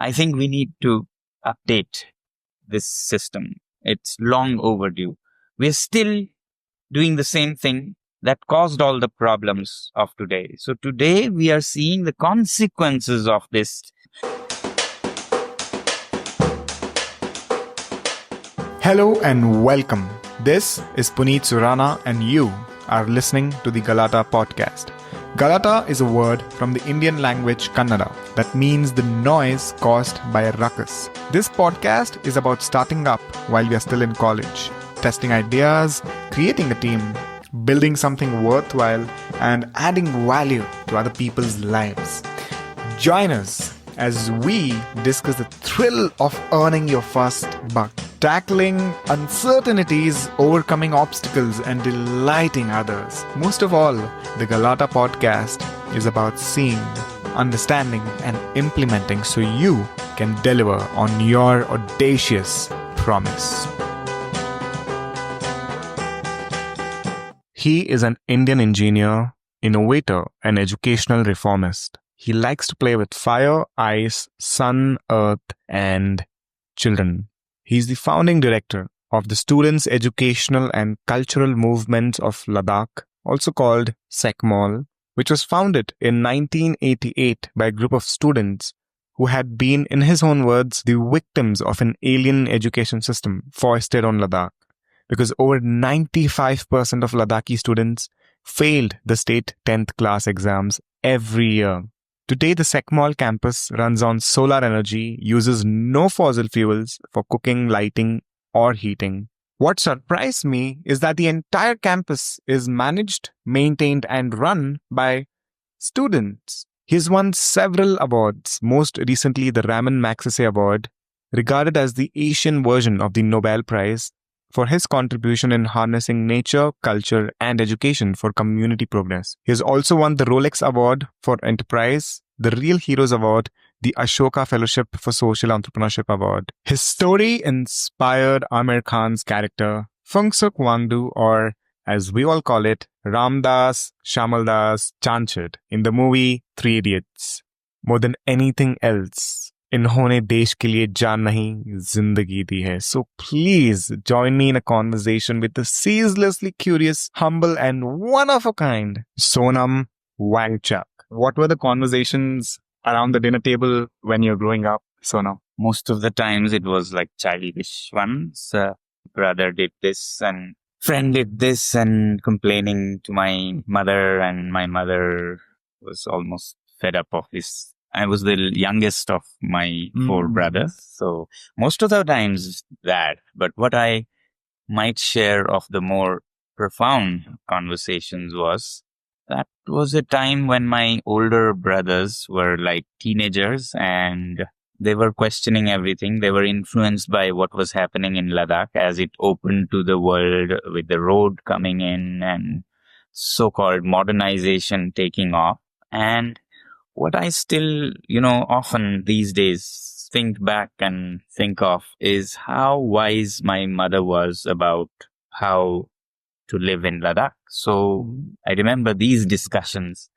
I think we need to update this system. It's long overdue. We're still doing the same thing that caused all the problems of today. So today we are seeing the consequences of this. Hello and welcome. This is Puneeth Suraana and you are listening to the Galata podcast. Galata is a word from the Indian language Kannada that means the noise caused by a ruckus. This podcast is about starting up while we are still in college, testing ideas, creating a team, building something worthwhile, and adding value to other people's lives. Join us as we discuss the thrill of earning your first buck, tackling uncertainties, overcoming obstacles, and delighting others. Most of all, the Galata podcast is about seeing, understanding, and implementing so you can deliver on your audacious promise. He is an Indian engineer, innovator, and educational reformist. He likes to play with fire, ice, sun, earth, and children. He is the founding director of the Students' Educational and Cultural Movement of Ladakh, also called SECMOL, which was founded in 1988 by a group of students who had been, in his own words, the victims of an alien education system foisted on Ladakh, because over 95% of Ladakhi students failed the state 10th class exams every year. Today, the SECMOL campus runs on solar energy, uses no fossil fuels for cooking, lighting, or heating. What surprised me is that the entire campus is managed, maintained, and run by students. He's won several awards, most recently the Ramon Magsaysay Award, regarded as the Asian version of the Nobel Prize, for his contribution in harnessing nature, culture, and education for community progress. He has also won the Rolex Award for Enterprise, the Real Heroes Award, the Ashoka Fellowship for Social Entrepreneurship Award. His story inspired Aamir Khan's character, Phunsukh Wangdu, or as we all call it, Ramdas Shamaldas Chanchad, in the movie Three Idiots. More than anything else, इन्होंने देश के लिए जान नहीं जिंदगी दी है. So please join me in a conversation with the ceaselessly curious, humble, and one of a kind Sonam Wangchuk. What were the conversations around the dinner table when you're growing up, Sonam? Most of the times it was like childish ones. Brother did this and friend did this, and complaining to my mother, and my mother was almost fed up of this. I was the youngest of my four brothers, so most of the times that. But what I might share of the more profound conversations was that was a time when my older brothers were like teenagers and they were questioning everything. They were influenced by what was happening in Ladakh as it opened to the world with the road coming in and so-called modernization taking off. And what I still, often these days think back and think of is how wise my mother was about how to live in Ladakh. So I remember these discussions,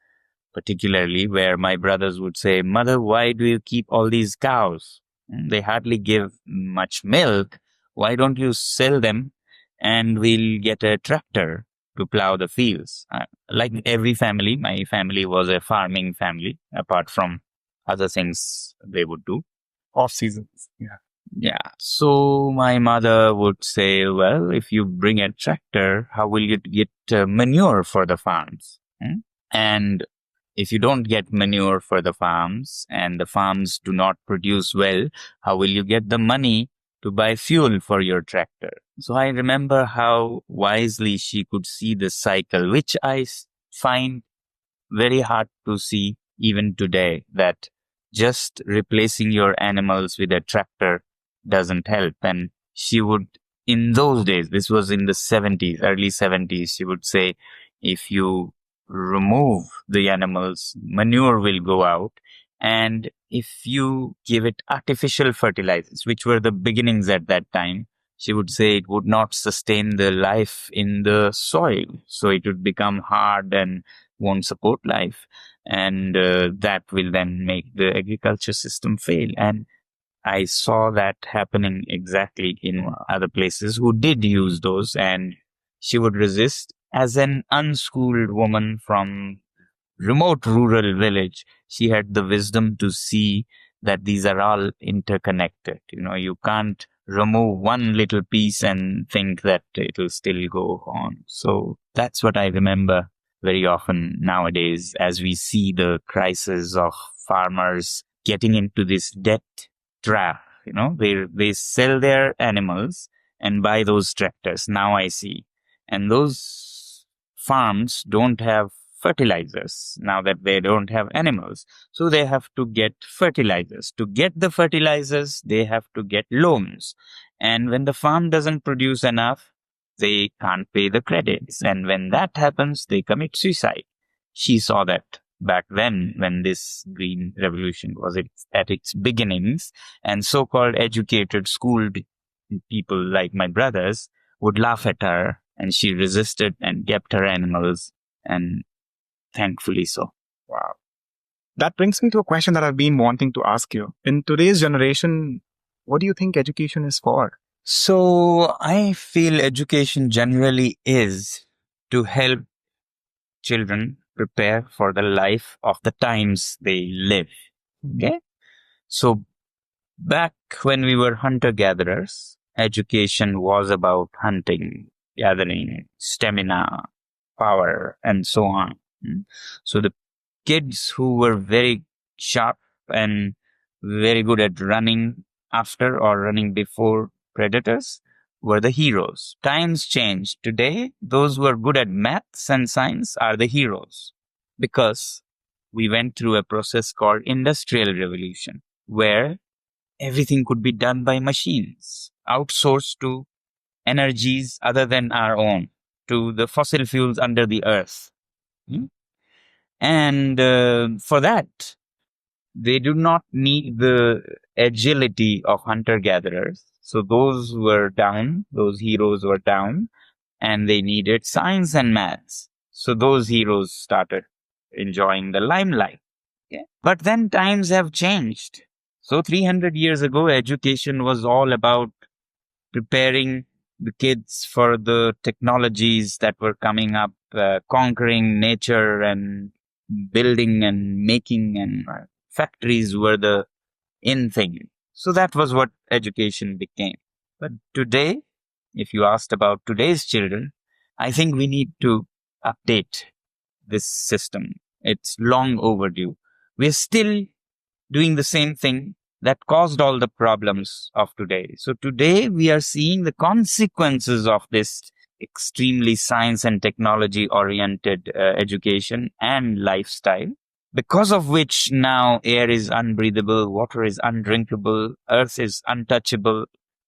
particularly where my brothers would say, "Mother, why do you keep all these cows? They hardly give much milk. Why don't you sell them and we'll get a tractor to plow the fields?" Like every family, my family was a farming family, apart from other things they would do. Off seasons. Yeah. So my mother would say, "Well, if you bring a tractor, how will you get manure for the farms? And if you don't get manure for the farms and the farms do not produce well, how will you get the money to buy fuel for your tractor?" So I remember how wisely she could see the cycle, which I find very hard to see even today, that just replacing your animals with a tractor doesn't help. And she would, in those days, this was in the 70s, early 70s, she would say, if you remove the animals, manure will go out. And if you give it artificial fertilizers, which were the beginnings at that time, she would say it would not sustain the life in the soil. So it would become hard and won't support life. And that will then make the agriculture system fail. And I saw that happening exactly in other places who did use those, and she would resist. As an unschooled woman from remote rural village, she had the wisdom to see that these are all interconnected. You can't remove one little piece and think that it'll still go on. So that's what I remember very often nowadays as we see the crisis of farmers getting into this debt trap. They sell their animals and buy those tractors. Now I see. And those farms don't have fertilizers now that they don't have animals. So they have to get fertilizers. To get the fertilizers, they have to get loans. And when the farm doesn't produce enough, they can't pay the credits. And when that happens, they commit suicide. She saw that back then when this green revolution was at its beginnings, and so-called educated, schooled people like my brothers would laugh at her, and she resisted and kept her animals, and thankfully so. Wow. That brings me to a question that I've been wanting to ask you. In today's generation, what do you think education is for? So I feel education generally is to help children prepare for the life of the times they live. Okay? So back when we were hunter-gatherers, education was about hunting, gathering, stamina, power, and so on. So the kids who were very sharp and very good at running after or running before predators were the heroes. Times changed. Today, those who are good at maths and science are the heroes, because we went through a process called industrial revolution, where everything could be done by machines, outsourced to energies other than our own, to the fossil fuels under the earth. And for that, they do not need the agility of hunter-gatherers. So those were down, those heroes were down, and they needed science and maths. So those heroes started enjoying the limelight. Okay? But then times have changed. So 300 years ago, education was all about preparing the kids for the technologies that were coming up, conquering nature and building and making, and factories were the in thing. So that was what education became. But today, if you asked about today's children, I think we need to update this system. It's long overdue. We're still doing the same thing that caused all the problems of today. So today we are seeing the consequences of this extremely science and technology oriented education and lifestyle, because of which now air is unbreathable, water is undrinkable, earth is untouchable,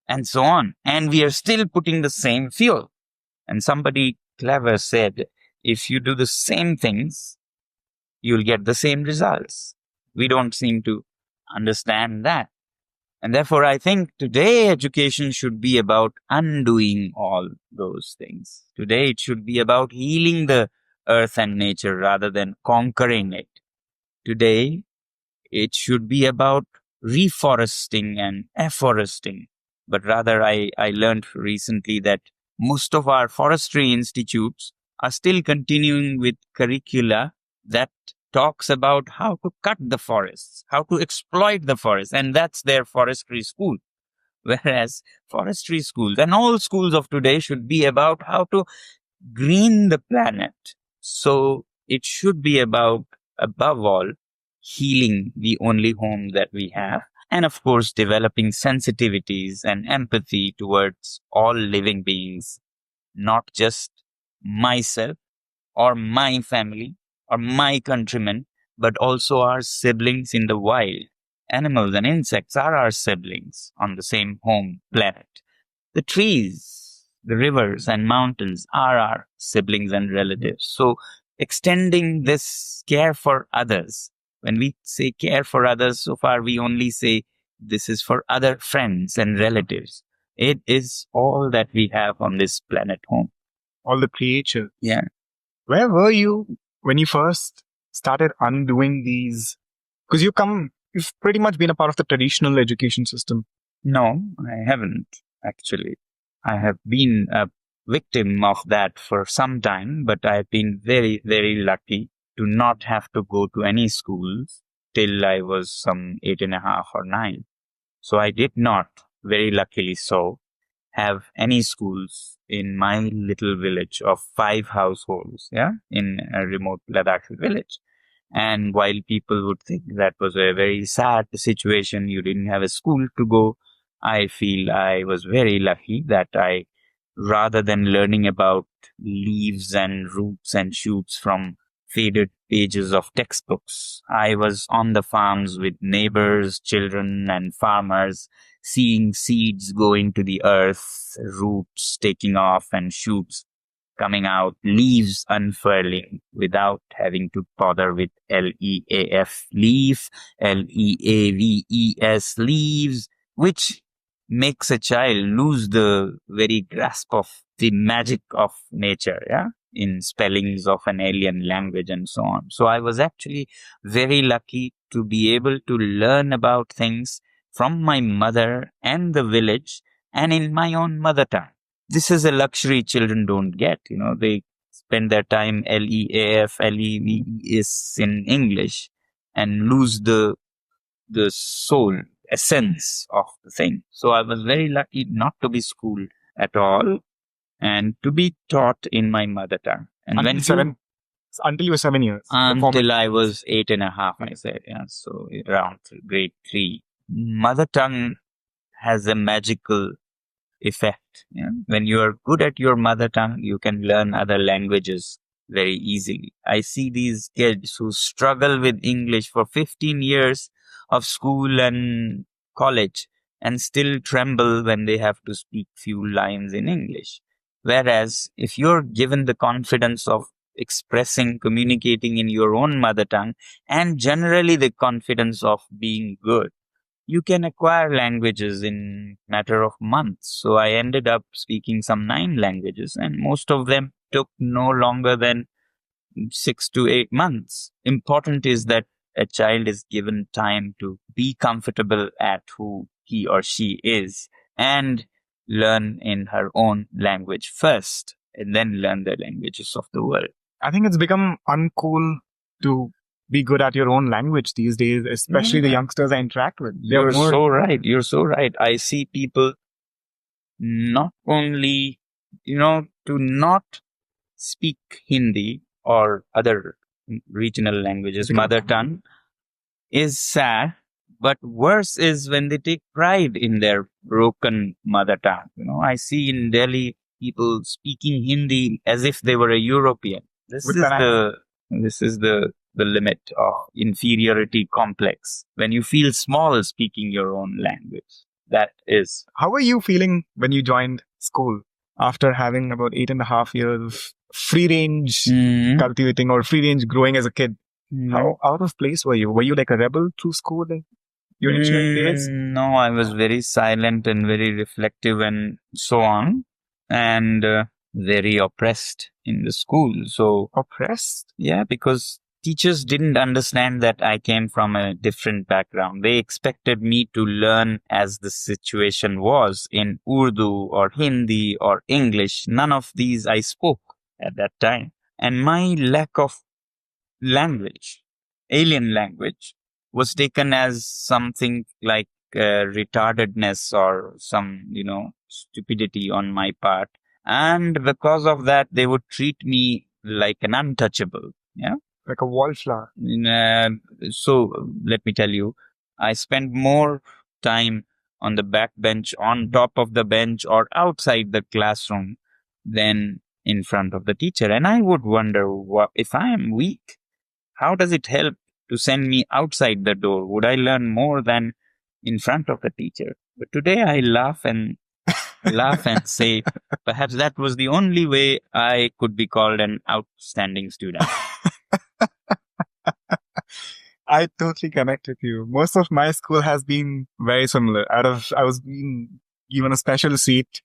and so on. And we are still putting the same fuel. And somebody clever said, if you do the same things, you'll get the same results. We don't seem to understand that. And therefore, I think today education should be about undoing all those things. Today, it should be about healing the earth and nature rather than conquering it. Today, it should be about reforesting and afforesting. But rather, I learned recently that most of our forestry institutes are still continuing with curricula that talks about how to cut the forests, how to exploit the forest, and that's their forestry school. Whereas forestry schools and all schools of today should be about how to green the planet. So it should be about, above all, healing the only home that we have, and of course, developing sensitivities and empathy towards all living beings, not just myself or my family or my countrymen, but also our siblings in the wild. Animals and insects are our siblings on the same home planet. The trees, the rivers and mountains are our siblings and relatives. So extending this care for others, when we say care for others, so far we only say this is for other friends and relatives. It is all that we have on this planet home. All the creatures. Yeah. Where were you when you first started undoing these, because you've pretty much been a part of the traditional education system. No, I haven't actually. I have been a victim of that for some time, but I've been very, very lucky to not have to go to any schools till I was some 8.5 or 9. So I did not, very luckily so, have any schools in my little village of 5 households, in a remote Ladakhi village. And while people would think that was a very sad situation, you didn't have a school to go, I feel I was very lucky that rather than learning about leaves and roots and shoots from faded pages of textbooks, I was on the farms with neighbors, children, and farmers, seeing seeds go into the earth, roots taking off and shoots coming out, leaves unfurling without having to bother with LEAF, leaf, LEAVES, leaves, which makes a child lose the very grasp of the magic of nature, in spellings of an alien language and so on. So I was actually very lucky to be able to learn about things from my mother and the village and in my own mother tongue. This is a luxury children don't get. They spend their time LEAF, LEVES in English and lose the soul, essence of the thing. So I was very lucky not to be schooled at all and to be taught in my mother tongue. And until you were 7 years? Until I was 8.5, I said. So around grade 3. Mother tongue has a magical effect. When you are good at your mother tongue, you can learn other languages very easily. I see these kids who struggle with English for 15 years of school and college and still tremble when they have to speak few lines in English. Whereas if you're given the confidence of expressing, communicating in your own mother tongue, and generally the confidence of being good, you can acquire languages in a matter of months. So I ended up speaking some 9 languages, and most of them took no longer than 6 to 8 months. Important is that a child is given time to be comfortable at who he or she is and learn in her own language first, and then learn the languages of the world. I think it's become uncool to be good at your own language these days, especially the youngsters I interact with. You're so right. I see people not only, to not speak Hindi or other regional languages, mother tongue, is sad. But worse is when they take pride in their broken mother tongue. I see in Delhi people speaking Hindi as if they were a European. This is the limit of inferiority complex. When you feel small speaking your own language, that is. How were you feeling when you joined school after having about 8.5 years of free range cultivating or free range growing as a kid? How out of place were you? Were you like a rebel through school in your engineering days? No, I was very silent and very reflective and so on, and very oppressed in the school. So oppressed? Yeah, because teachers didn't understand that I came from a different background. They expected me to learn as the situation was in Urdu or Hindi or English. None of these I spoke at that time. And my lack of language, alien language, was taken as something like retardedness or some, stupidity on my part. And because of that, they would treat me like an untouchable. Yeah. Like a wallflower. So let me tell you, I spent more time on the back bench, on top of the bench, or outside the classroom than in front of the teacher. And I would wonder, if I am weak, how does it help to send me outside the door? Would I learn more than in front of the teacher? But today I laugh and say, perhaps that was the only way I could be called an outstanding student. I totally connect with you. Most of my school has been very similar. I was being given a special seat,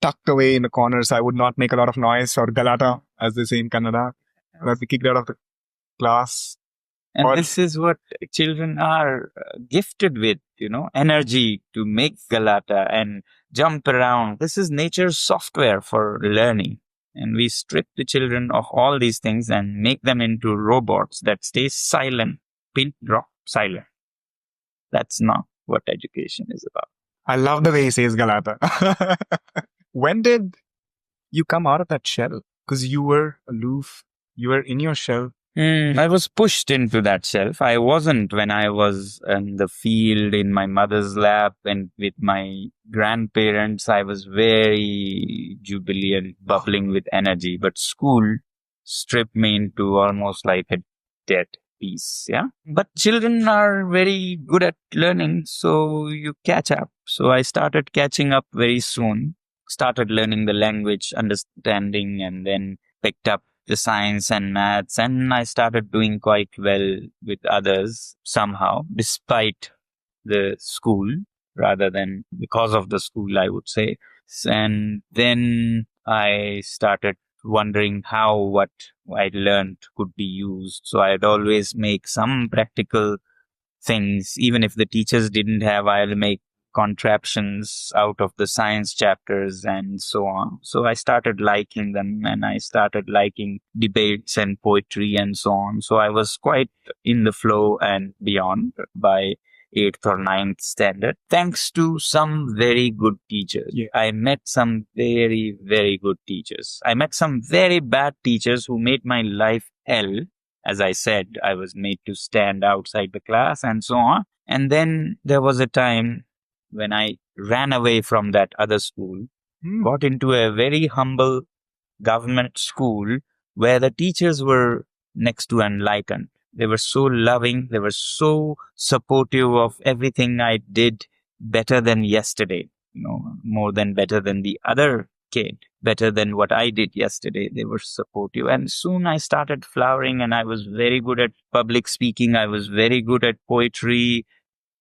tucked away in the corner, so I would not make a lot of noise, or Galata, as they say in Kannada. That we kicked out of the class. And Or- this is what children are gifted with, energy to make Galata and jump around. This is nature's software for learning. And we strip the children of all these things and make them into robots that stay silent, pin drop silent. That's not what education is about. I love the way he says Galata. When did you come out of that shell? Because you were aloof, you were in your shell. I was pushed into that shelf. I wasn't when I was in the field in my mother's lap and with my grandparents. I was very jubilant, bubbling with energy. But school stripped me into almost like a dead piece. Yeah. But children are very good at learning, so you catch up. So I started catching up very soon. Started learning the language, understanding, and then picked up the science and maths, and I started doing quite well with others somehow, despite the school, rather than because of the school, I would say. And then I started wondering how what I learned could be used. So I'd always make some practical things, even if the teachers didn't have, I'll make contraptions out of the science chapters and so on. So I started liking them and I started liking debates and poetry and so on. So I was quite in the flow and beyond by 8th or 9th standard, thanks to some very good teachers. Yeah. I met some very, very good teachers. I met some very bad teachers who made my life hell. As I said, I was made to stand outside the class and so on. And then there was a time when I ran away from that other school, got into a very humble government school where the teachers were next to enlightened. They were so loving. They were so supportive of everything I did, better than yesterday, more than better than the other kid, better than what I did yesterday. They were supportive. And soon I started flowering and I was very good at public speaking. I was very good at poetry,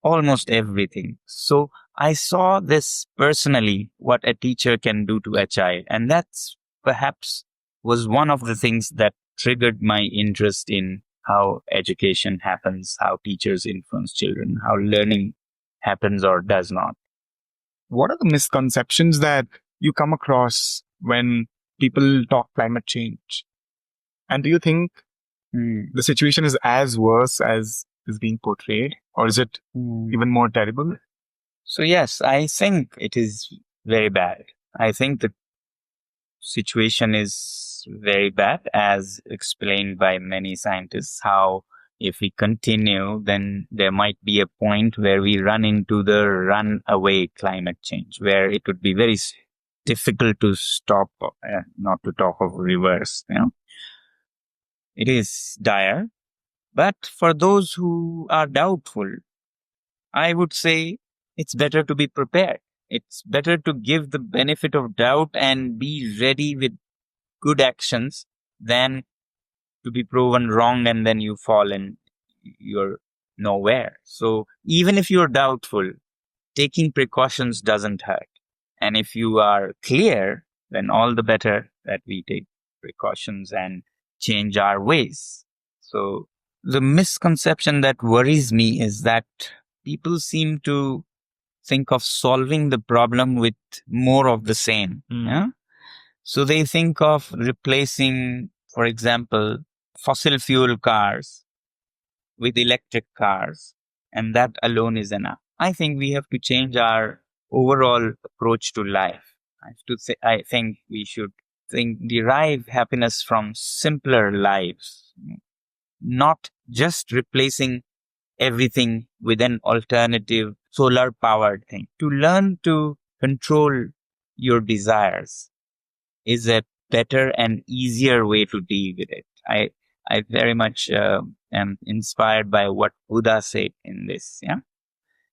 almost everything. So I saw this personally, what a teacher can do to a child. And that's perhaps was one of the things that triggered my interest in how education happens, how teachers influence children, how learning happens or does not. What are the misconceptions that you come across when people talk climate change? And do you think the situation is as worse as is being portrayed, or is it even more terrible? So yes, I think it is very bad. I think the situation is very bad, as explained by many scientists, how if we continue, then there might be a point where we run into the runaway climate change, where it would be very difficult to stop, not to talk of reverse. It is dire. But for those who are doubtful, I would say it's better to be prepared. It's better to give the benefit of doubt and be ready with good actions than to be proven wrong and then you fall and you're nowhere. So even if you're doubtful, taking precautions doesn't hurt. And if you are clear, then all the better that we take precautions and change our ways. So the misconception that worries me is that people seem to think of solving the problem with more of the same. Yeah? So they think of replacing, for example, fossil fuel cars with electric cars, and that alone is enough. I think we have to change our overall approach to life. I think we should derive happiness from simpler lives, not just replacing everything with an alternative solar powered thing. To learn to control your desires is a better and easier way to deal with it. I very much am inspired by what Buddha said in this. Yeah,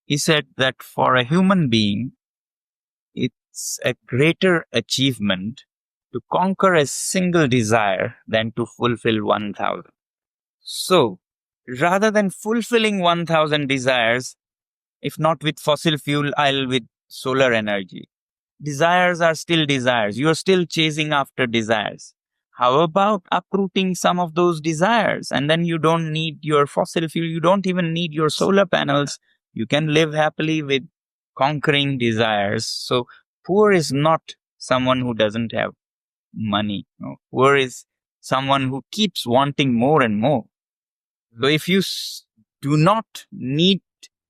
he said that for a human being, it's a greater achievement to conquer a single desire than to fulfill 1,000. So, rather than fulfilling 1,000 desires, if not with fossil fuel, I'll with solar energy. Desires are still desires. You're still chasing after desires. How about uprooting some of those desires? And then you don't need your fossil fuel. You don't even need your solar panels. You can live happily with conquering desires. So poor is not someone who doesn't have money. No. Poor is someone who keeps wanting more and more. So if you do not need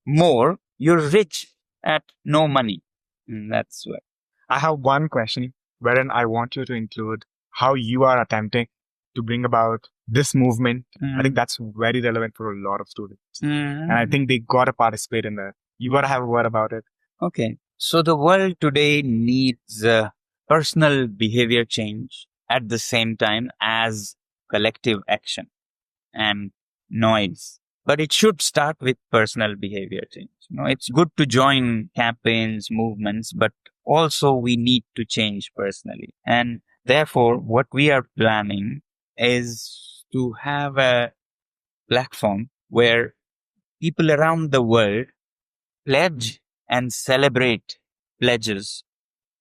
more, you're rich at no money. And that's what. I have one question wherein I want you to include how you are attempting to bring about this movement. I think that's very relevant for a lot of students. And I think they got to participate in that. You got to have a word about it. Okay. So the world today needs personal behavior change at the same time as collective action and noise. But it should start with personal behavior change. It's good to join campaigns, movements, but also we need to change personally. And therefore, what we are planning is to have a platform where people around the world pledge and celebrate pledges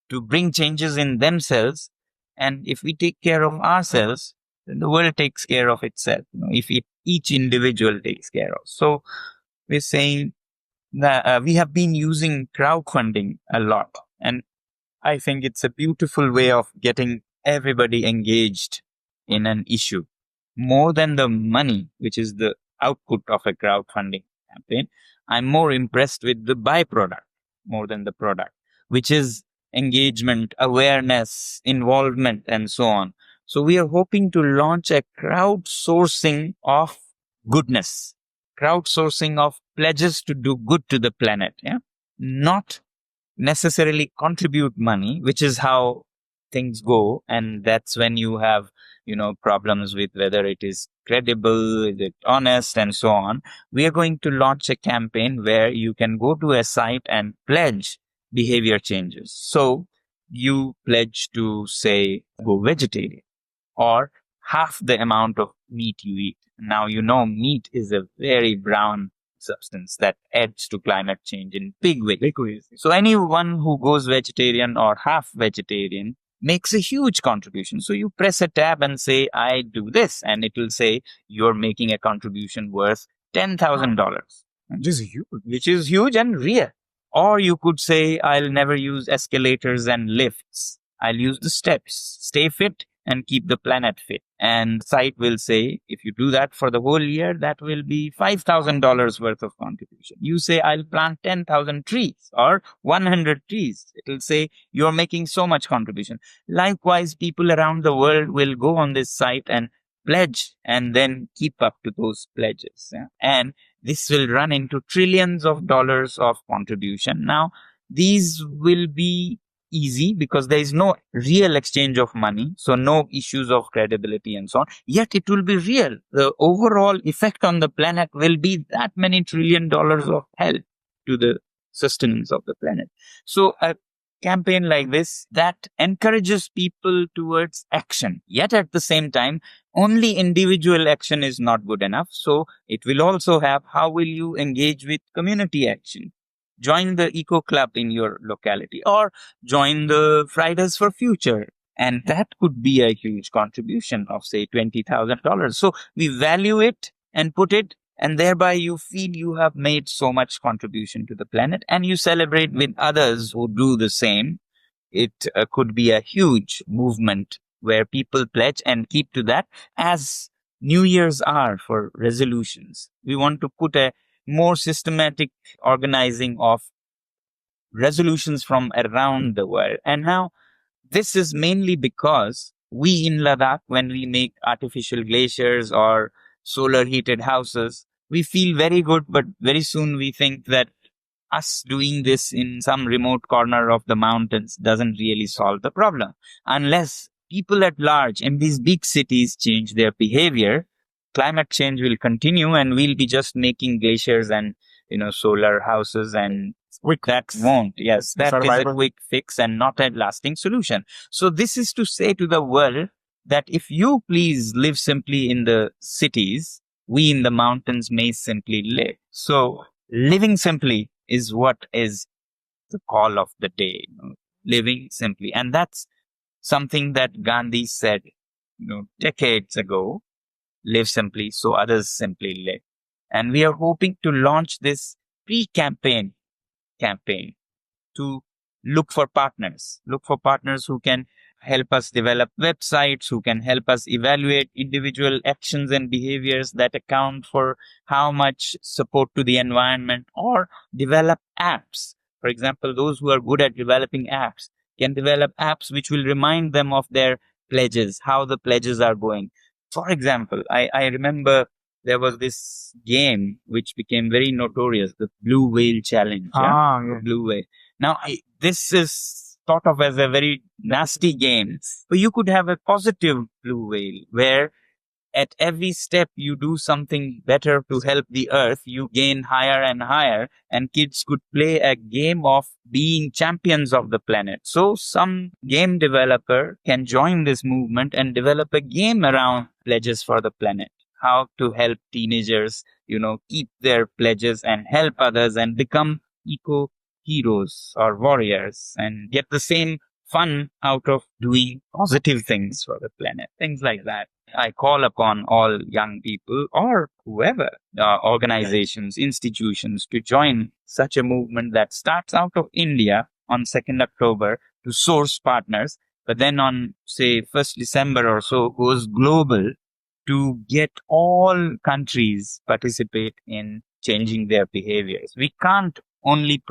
to bring changes in themselves. And if we take care of ourselves, then the world takes care of itself. If each individual takes care of. So we're saying that we have been using crowdfunding a lot. And I think it's a beautiful way of getting everybody engaged in an issue. More than the money, which is the output of a crowdfunding campaign, I'm more impressed with the byproduct more than the product, which is engagement, awareness, involvement, and so on. So we are hoping to launch a crowdsourcing of goodness, crowdsourcing of pledges to do good to the planet. Yeah, not necessarily contribute money, which is how things go. And that's when you have, problems with whether it is credible, is it honest, and so on. We are going to launch a campaign where you can go to a site and pledge behavior changes. So you pledge to, say, go vegetarian or half the amount of meat you eat. Now, meat is a very brown substance that adds to climate change in big ways. So anyone who goes vegetarian or half vegetarian makes a huge contribution. So you press a tab and say, I do this, and it will say you're making a contribution worth $10,000. Which is huge and real. Or you could say, I'll never use escalators and lifts. I'll use the steps. Stay fit and keep the planet fit. And site will say, if you do that for the whole year, that will be $5,000 worth of contribution. You say, I'll plant 10,000 trees or 100 trees. It will say, you're making so much contribution. Likewise, people around the world will go on this site and pledge and then keep up to those pledges. Yeah? And this will run into trillions of dollars of contribution. Now, these will be easy because there is no real exchange of money, so no issues of credibility and so on. Yet it will be real. The overall effect on the planet will be that many $1 trillion of help to the sustenance of the planet. So a campaign like this that encourages people towards action, yet at the same time, only individual action is not good enough. So it will also have, how will you engage with community action? Join the eco club in your locality or join the Fridays for Future. And that could be a huge contribution of, say, $20,000. So we value it and put it, and thereby you feel you have made so much contribution to the planet, and you celebrate with others who do the same. It could be a huge movement where people pledge and keep to that, as New Year's are for resolutions. We want to put a more systematic organizing of resolutions from around the world. And now this is mainly because we in Ladakh, when we make artificial glaciers or solar heated houses, we feel very good, but very soon we think that us doing this in some remote corner of the mountains doesn't really solve the problem. Unless people at large in these big cities change their behavior, climate change will continue and we'll be just making glaciers and, solar houses, and that won't. Yes, that is a quick fix and not a lasting solution. So this is to say to the world that if you please live simply in the cities, we in the mountains may simply live. So living simply is what is the call of the day, living simply. And that's something that Gandhi said decades ago. Live simply so others simply live. And we are hoping to launch this campaign to look for partners who can help us develop websites, who can help us evaluate individual actions and behaviors that account for how much support to the environment, or develop apps. For example, those who are good at developing apps can develop apps which will remind them of their pledges, how the pledges are going. For example, I remember there was this game which became very notorious, the Blue Whale Challenge. Yeah. Blue Whale. Now, this is thought of as a very nasty game, but you could have a positive blue whale where at every step you do something better to help the earth, you gain higher and higher, and kids could play a game of being champions of the planet. So some game developer can join this movement and develop a game around pledges for the planet. How to help teenagers, keep their pledges and help others and become eco heroes or warriors and get the same fun out of doing positive things for the planet. Things like that. I call upon all young people or whoever, organizations, institutions, to join such a movement that starts out of India on 2nd October to source partners, but then on, say, 1st December or so goes global to get all countries participate in changing their behaviors. We can't only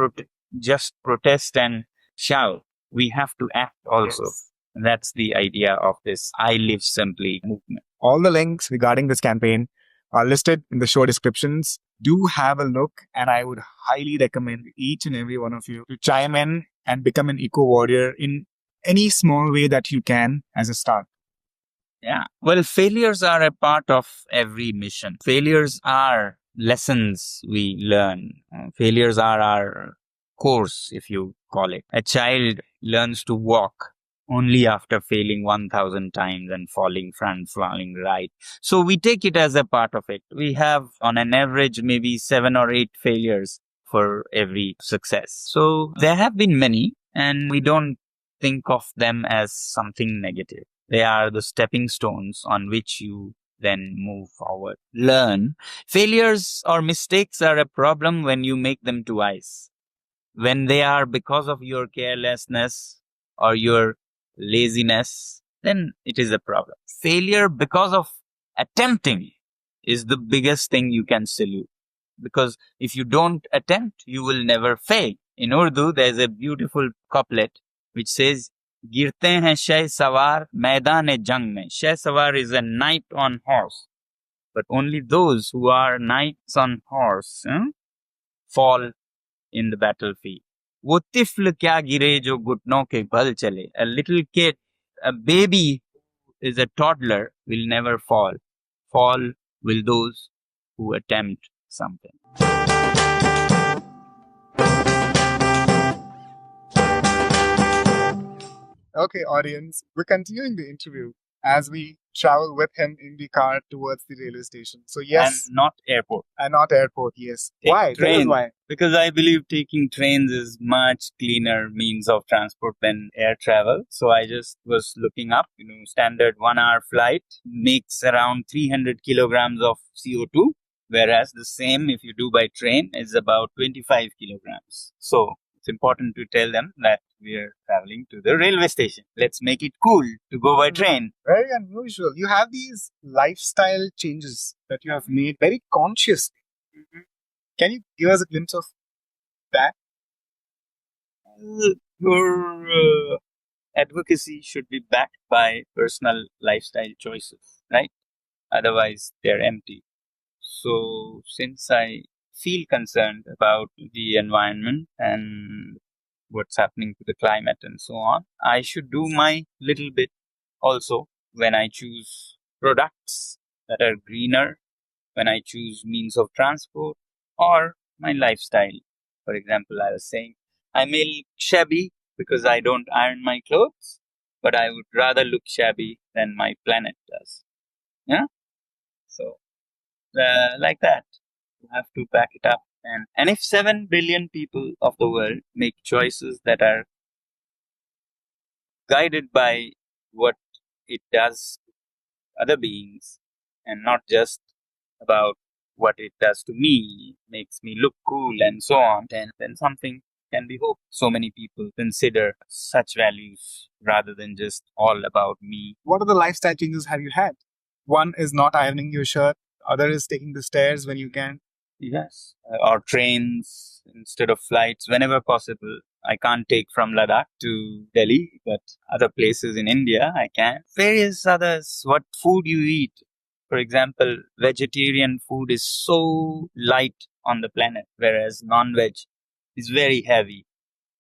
just protest and shout. We have to act also. Yes. And that's the idea of this I Live Simply movement. All the links regarding this campaign are listed in the show descriptions. Do have a look, and I would highly recommend each and every one of you to chime in and become an eco warrior in any small way that you can as a start. Yeah. Well, failures are a part of every mission. Failures are lessons we learn. Failures are our course, if you call it. A child learns to walk only after failing 1,000 times and falling front, falling right. So we take it as a part of it. We have, on an average, maybe 7 or 8 failures for every success. So there have been many, and we don't think of them as something negative. They are the stepping stones on which you then move forward. Learn. Failures or mistakes are a problem when you make them twice. When they are because of your carelessness or your laziness, then it is a problem. Failure because of attempting is the biggest thing you can salute. Because if you don't attempt, you will never fail. In Urdu, there's a beautiful couplet which says, गिरते हैं शह सवार मैदान जंग में. Shah Sawar is a knight on horse. But only those who are knights on horse fall in the battlefield. वो तिफल क्या गिरे जो घुटनों के बल चले. A little kid, a baby who is a toddler will never fall. Fall will those who attempt something. Okay, audience, we're continuing the interview as we travel with him in the car towards the railway station. So yes, And not airport. Yes. Take Why? Tell us train. why. Because I believe taking trains is much cleaner means of transport than air travel. So I just was looking up, standard 1 hour flight makes around 300 kilograms of CO2, whereas the same if you do by train is about 25 kilograms. So it's important to tell them that we are traveling to the railway station. Let's make it cool to go by train. Very unusual. You have these lifestyle changes that you have made very consciously. Can you give us a glimpse of that? Your advocacy should be backed by personal lifestyle choices, right? Otherwise, they're empty. So, since I feel concerned about the environment and what's happening to the climate and so on, I should do my little bit also when I choose products that are greener, when I choose means of transport or my lifestyle. For example, I was saying I may look shabby because I don't iron my clothes, but I would rather look shabby than my planet does. Yeah? So, like that, you have to back it up. And if 7 billion people of the world make choices that are guided by what it does other beings and not just about what it does to me, makes me look cool and so on, then something can be hoped. So many people consider such values rather than just all about me. What are the lifestyle changes have you had? One is not ironing your shirt, other is taking the stairs when you can. Yes. Or trains instead of flights whenever possible. I can't take from Ladakh to Delhi, but other places in India I can. Various others. What food you eat. For example, vegetarian food is so light on the planet, whereas non-veg is very heavy.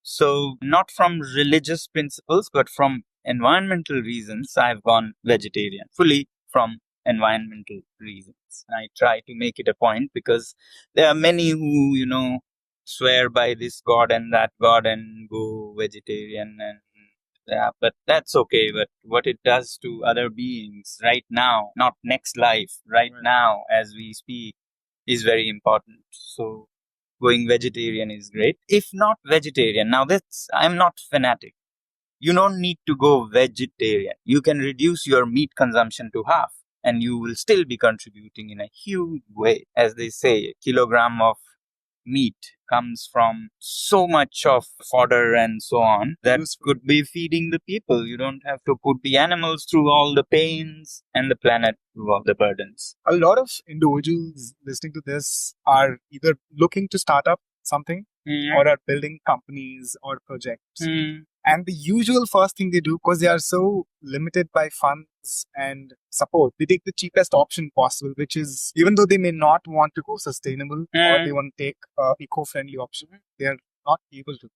So, not from religious principles, but from environmental reasons, I've gone vegetarian, fully from environmental reasons. I try to make it a point because there are many who, swear by this god and that god and go vegetarian, and yeah, but that's okay. But what it does to other beings right now, not next life, right now as we speak, is very important. So going vegetarian is great. If not vegetarian, now that's, I'm not fanatic. You don't need to go vegetarian. You can reduce your meat consumption to half and you will still be contributing in a huge way. As they say, a kilogram of meat comes from so much of fodder and so on that could be feeding the people. You don't have to put the animals through all the pains and the planet through all the burdens. A lot of individuals listening to this are either looking to start up something or are building companies or projects. And the usual first thing they do, because they are so limited by funds and support, they take the cheapest option possible, which is, even though they may not want to go sustainable or they want to take eco-friendly option, they are not able to.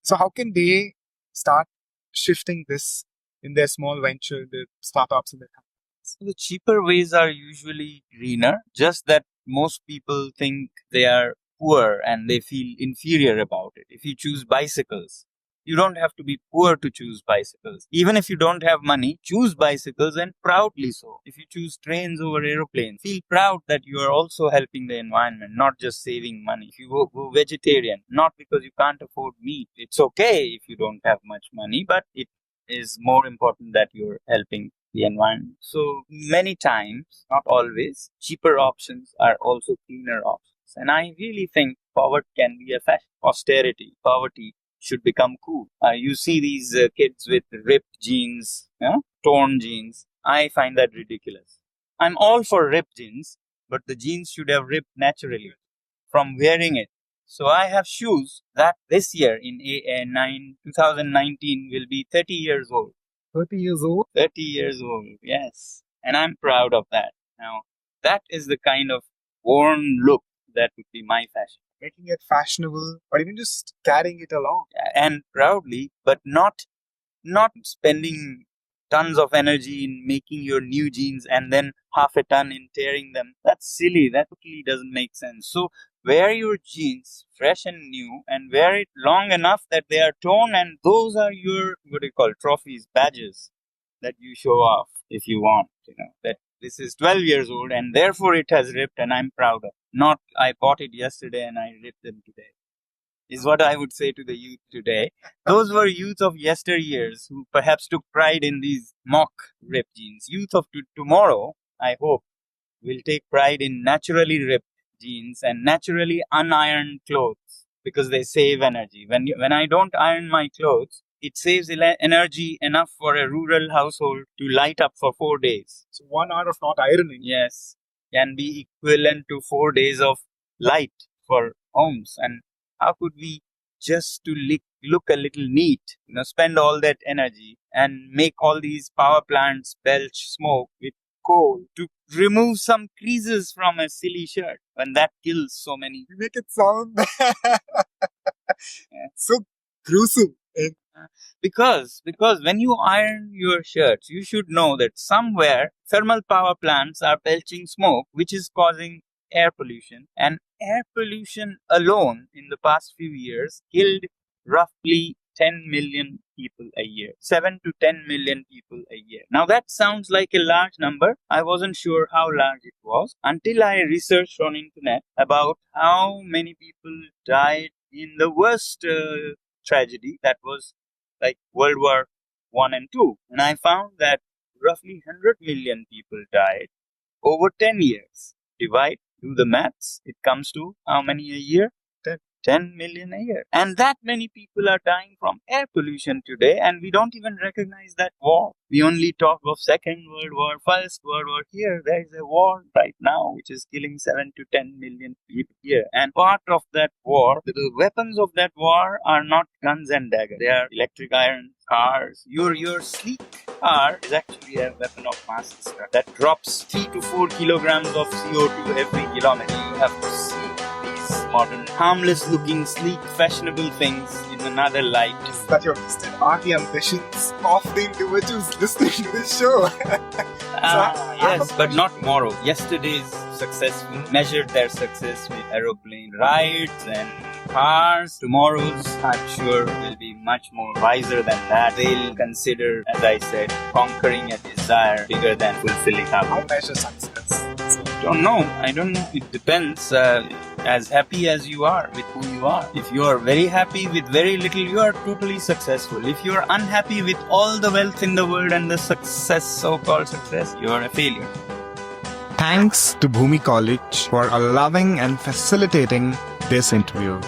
So how can they start shifting this in their small venture, their startups and their companies? So the cheaper ways are usually greener, just that most people think they are poor and they feel inferior about it. If you choose bicycles, you don't have to be poor to choose bicycles. Even if you don't have money, choose bicycles and proudly so. If you choose trains over aeroplanes, feel proud that you are also helping the environment, not just saving money. If you go vegetarian, not because you can't afford meat. It's okay if you don't have much money, but it is more important that you're helping the environment. So many times, not always, cheaper options are also cleaner options. And I really think poverty can be a fashion. Austerity, poverty should become cool. You see these kids with ripped jeans, torn jeans. I find that ridiculous. I'm all for ripped jeans, but the jeans should have ripped naturally from wearing it. So I have shoes that this year in 2019 will be 30 years old. 30 years old? 30 years old, yes. And I'm proud of that. Now, that is the kind of worn look that would be my fashion. Making it fashionable or even just carrying it along. And proudly, but not spending tons of energy in making your new jeans and then half a ton in tearing them. That's silly. That totally doesn't make sense. So wear your jeans fresh and new and wear it long enough that they are torn, and those are your, trophies, badges that you show off if you want, that this is 12 years old and therefore it has ripped and I'm proud of. Not I bought it yesterday and I ripped them today. Is what I would say to the youth today. Those were youth of yesteryears who perhaps took pride in these mock ripped jeans. Youth of tomorrow, I hope, will take pride in naturally ripped jeans and naturally unironed clothes because they save energy. When I don't iron my clothes, it saves energy enough for a rural household to light up for 4 days. So 1 hour of not ironing, yes, can be equivalent to 4 days of light for homes. And how could we just to look a little neat, spend all that energy and make all these power plants belch smoke with coal to remove some creases from a silly shirt when that kills so many. You make it sound so gruesome. Because when you iron your shirts, you should know that somewhere thermal power plants are belching smoke, which is causing air pollution. And air pollution alone in the past few years killed roughly 10 million people a year. 7 to 10 million people a year. Now that sounds like a large number. I wasn't sure how large it was until I researched on internet about how many people died in the worst tragedy, that was like World War I and II. And I found that roughly 100 million people died over 10 years. Divide, do the maths. It comes to how many a year? 10 million a year. And that many people are dying from air pollution today, and we don't even recognize that war. We only talk of Second World War, First World War. Here, there is a war right now which is killing 7 to 10 million people here. And part of that war, the weapons of that war are not guns and daggers. They are electric iron, cars. Your sleek car is actually a weapon of mass destruction that drops 3 to 4 kilograms of CO2 every kilometer. You have to see modern, harmless-looking, sleek, fashionable things in another light. That your listed are the ambitions of the individuals listening to this show. Yes, but not tomorrow. Yesterday's successful measured their success with aeroplane rides and cars. Tomorrow's, I'm sure, will be much more wiser than that. They'll consider, as I said, conquering a desire bigger than fulfilling our. How measure success? I don't know. It depends. As happy as you are with who you are. If you are very happy with very little, you are totally successful. If you are unhappy with all the wealth in the world and the success, so-called success, you are a failure. Thanks to Bhumi College for allowing and facilitating this interview.